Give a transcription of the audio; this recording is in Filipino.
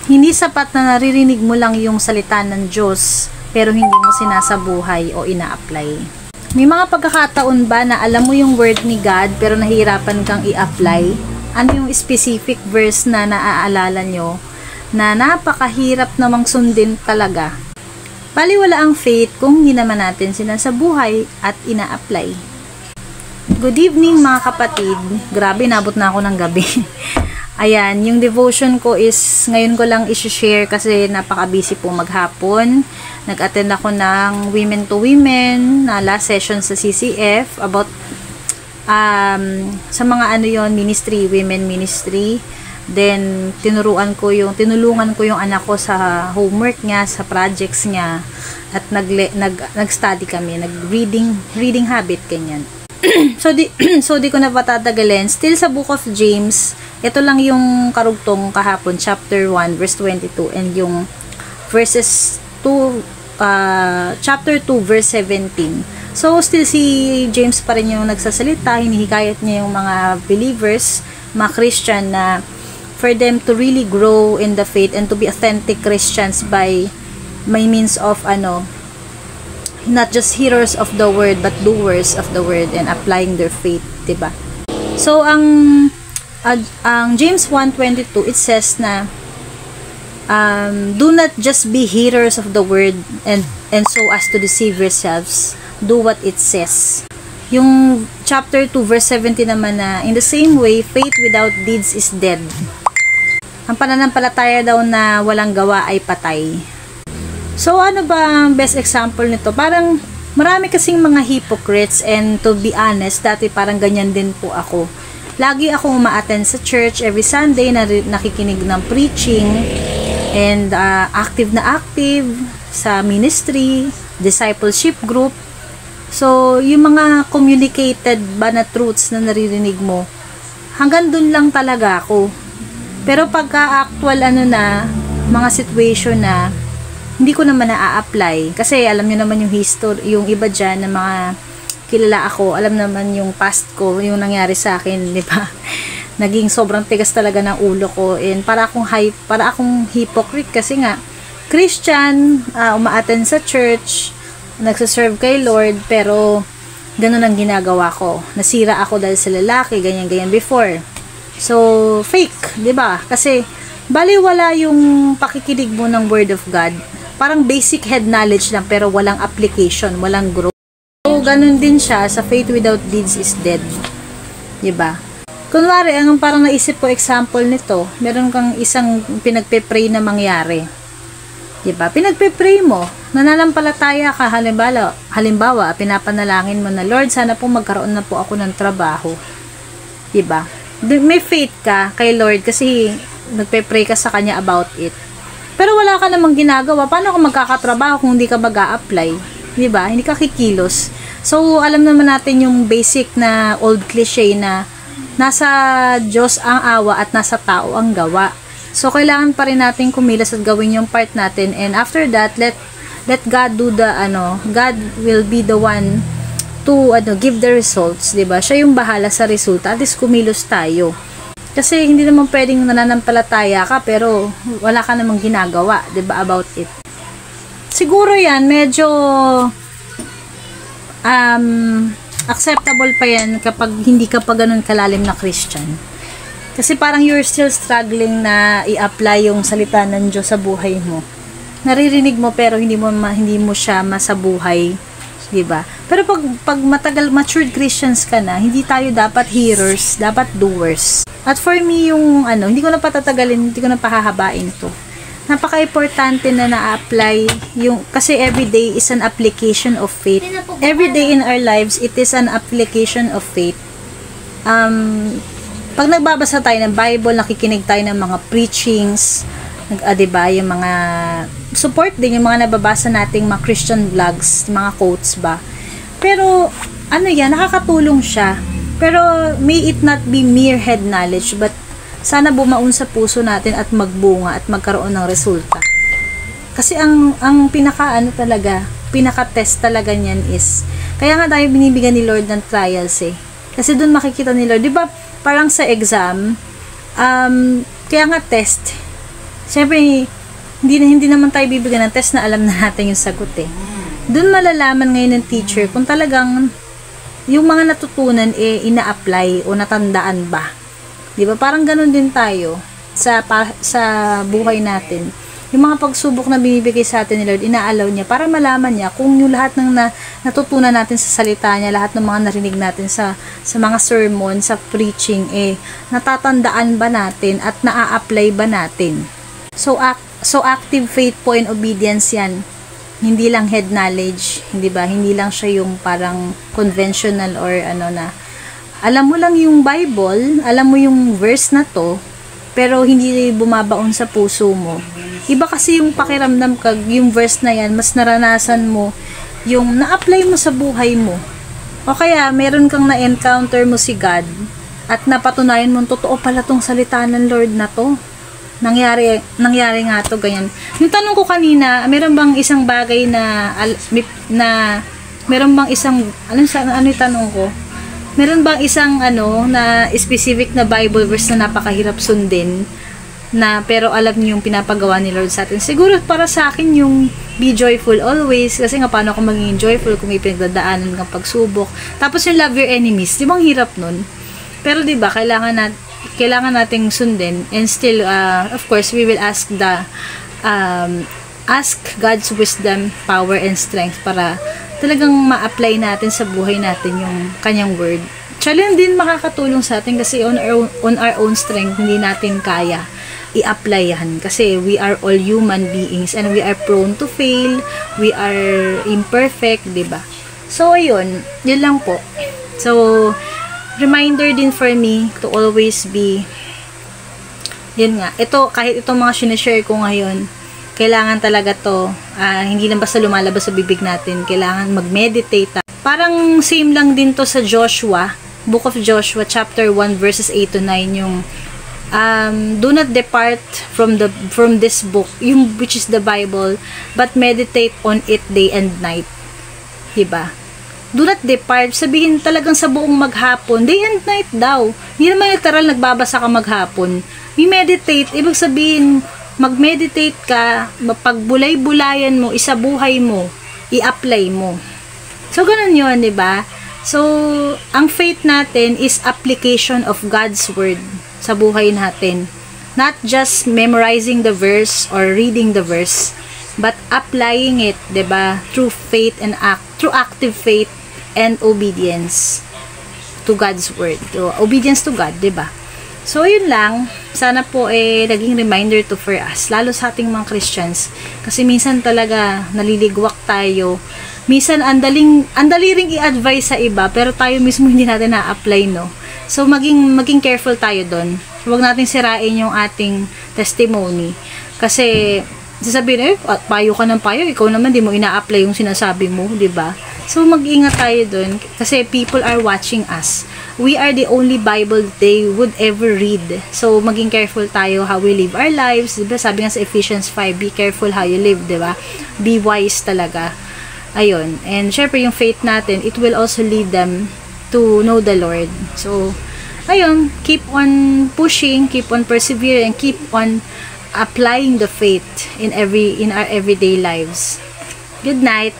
Hindi sapat na naririnig mo lang yung salita ng Diyos, pero hindi mo sinasabuhay o ina-apply. May mga pagkakataon ba na alam mo yung word ni God, pero nahihirapan kang i-apply? Ano yung specific verse na naaalala nyo na napakahirap namang sundin talaga? Baliwala ang faith kung hindi naman natin sinasabuhay at ina-apply. Good evening mga kapatid. Grabe, nabot na ako ng gabi. Ayan, yung devotion ko is ngayon ko lang i-share kasi napaka-busy po maghapon. Nag-attend ako ng Women to Women na last session sa CCF about sa mga ano yon ministry, women ministry. Then tinulungan ko yung anak ko sa homework niya, sa projects niya, at nag-study kami, reading habit ganyan. so di ko na patatagalin. Still sa book of James, ito lang yung karugtong kahapon, chapter 1 verse 22, and yung verses 2 chapter 2 verse 17. So still si James pa rin yung nagsasalita, hinihikayat niya yung mga believers, mga Christian, na for them to really grow in the faith and to be authentic Christians by means of not just hearers of the word but doers of the word and applying their faith, diba? So ang James 1:22, it says na do not just be hearers of the word and so as to deceive yourselves. Do what it says. Yung chapter 2 verse 17 naman na, in the same way, faith without deeds is dead. Ang pananampalataya daw na walang gawa ay patay. So ano ba ang best example nito? Parang marami kasing mga hypocrites, and to be honest, dati parang ganyan din po ako. Lagi akong uma-attend sa church every Sunday, nakikinig ng preaching, and active sa ministry, discipleship group. So, yung mga communicated ba na truths na naririnig mo, hanggang dun lang talaga ako. Pero pagka actual mga situation na hindi ko naman na-apply, kasi alam niyo naman yung history, yung iba dyan na mga kilala ako, alam naman yung past ko, yung nangyari sa akin, di ba? Naging sobrang tigas talaga ng ulo ko, and para akong hypocrite kasi nga Christian, uma-attend sa church, nagsaserve kay Lord, pero ganun ang ginagawa ko. Nasira ako dahil sa lalaki, ganyan before. So, fake, di ba? Kasi baliwala yung pakikinig mo ng Word of God. Parang basic head knowledge lang, pero walang application, walang growth. So, ganun din siya, sa faith without deeds is dead. Di ba? Kunwari, ang parang naisip ko example nito, meron kang isang pinagpe-pray na mangyari. Diba? Pinagpe-pray mo, nananampalataya ka, halimbawa, pinapanalangin mo na, Lord, sana po magkaroon na po ako ng trabaho. Diba? May faith ka kay Lord kasi nagpe-pray ka sa Kanya about it. Pero wala ka namang ginagawa. Paano ka magkakatrabaho kung hindi ka mag-a-apply? Diba? Hindi ka kikilos. So, alam naman natin yung basic na old cliche na nasa Diyos ang awa at nasa tao ang gawa. So, kailangan pa rin natin kumilos at gawin yung part natin. And after that, let God do God will be the one to give the results, 'di ba? Siya yung bahala sa resulta. At least kumilos tayo. Kasi hindi naman pwedeng nananampalataya ka pero wala ka namang ginagawa, 'di ba, about it. Siguro 'yan medyo acceptable pa 'yan kapag hindi ka pa ganun kalalim na Christian. Kasi parang you're still struggling na i-apply yung salita ng Diyos sa buhay mo. Naririnig mo pero hindi mo siya masabuhay, 'di ba? Pero pag matured Christians ka na, hindi tayo dapat hearers, dapat doers. At for me yung hindi ko na patatagalin, hindi ko na pahahabain 'to. Napaka-importante na na-apply yung kasi everyday is an application of faith. Every day in our lives, it is an application of faith. Pag nagbabasa tayo ng Bible, nakikinig tayo ng mga preachings, diba, yung mga support din, yung mga nababasa nating mga Christian vlogs, mga quotes ba. Pero, yan, nakakatulong siya. Pero, may it not be mere head knowledge, but sana bumaon sa puso natin at magbunga at magkaroon ng resulta. Kasi ang pinaka-test talaga niyan is, kaya nga tayo binibigyan ni Lord ng trials eh. Kasi doon makikita ni Lord, di ba, parang sa exam, kaya nga test. Siyempre, hindi naman tayo bibigyan ng test na alam na natin yung sagot eh. Doon malalaman ngayon ng teacher kung talagang yung mga natutunan ina-apply o natandaan ba. 'Di ba? Parang ganun din tayo sa buhay natin. Yung mga pagsubok na binibigay sa atin ni Lord, inaalaw niya para malaman niya kung yung lahat ng natutunan natin sa salita niya, lahat ng mga narinig natin sa mga sermon, sa preaching, natatandaan ba natin at naa-apply ba natin. So active faith po and obedience yan. Hindi lang head knowledge, hindi ba? Hindi lang siya yung parang conventional or alam mo lang yung Bible, alam mo yung verse na to, pero hindi bumabaon sa puso mo. Iba kasi yung pakiramdam yung verse na yan, mas naranasan mo yung na-apply mo sa buhay mo. O kaya, meron kang na-encounter mo si God at napatunayan mo, totoo pala tong salita ng Lord na to. Nangyari nga to, ganyan. Yung tanong ko kanina, meron bang isang bagay meron bang isang, ano yung tanong ko? Meron bang isang na specific na Bible verse na napakahirap sundin pero alam niyo yung pinapagawa ni Lord sa atin? Siguro para sa akin yung be joyful always, kasi nga paano ako maging joyful kung may pinagdadaanan ng pagsubok. Tapos yung love your enemies, di ba ang hirap nun? Pero di ba kailangan nating sundin, and still of course we will ask God's wisdom, power and strength para talagang ma-apply natin sa buhay natin yung kanyang word. Challenge din makakatulong sa atin kasi on our own strength hindi natin kaya i-apply yan kasi we are all human beings and we are prone to fail, we are imperfect, diba? So ayun, yun lang po. So reminder din for me to always be, yun nga, kahit itong mga sinishare ko ngayon, kailangan talaga to, hindi lang basta lumalabas sa bibig natin, kailangan mag-meditate. Parang same lang din to sa Joshua, Book of Joshua, chapter 1, verses 8 to 9, yung do not depart from this book, which is the Bible, but meditate on it day and night. Diba? Do not depart, sabihin talagang sa buong maghapon, day and night daw. Hindi naman literal nagbabasa ka maghapon. May meditate, ibig sabihin, mag-meditate ka, mapagbulay-bulayan mo, isabuhay mo, i-apply mo. So, ganun yun, diba? So, ang faith natin is application of God's word sa buhay natin. Not just memorizing the verse or reading the verse, but applying it, diba? Through faith and through active faith and obedience to God's word. So, obedience to God, diba? So, yun lang. Sana po naging reminder to for us, lalo sa ating mga Christians. Kasi minsan talaga naliligwak tayo. Minsan andali ring i-advise sa iba, pero tayo mismo hindi natin na-apply, no? So, maging careful tayo doon. Huwag natin sirain yung ating testimony. Kasi, sasabihin, payo ka ng payo, ikaw naman di mo ina-apply yung sinasabi mo, di ba? So, mag-ingat tayo doon kasi people are watching us. We are the only Bible they would ever read. So, maging careful tayo how we live our lives. Diba? Sabi nga sa Ephesians 5, be careful how you live, diba? Be wise talaga. Ayun. And, syempre, yung faith natin, it will also lead them to know the Lord. So, ayun, keep on pushing, keep on persevering, and keep on applying the faith in our everyday lives. Good night.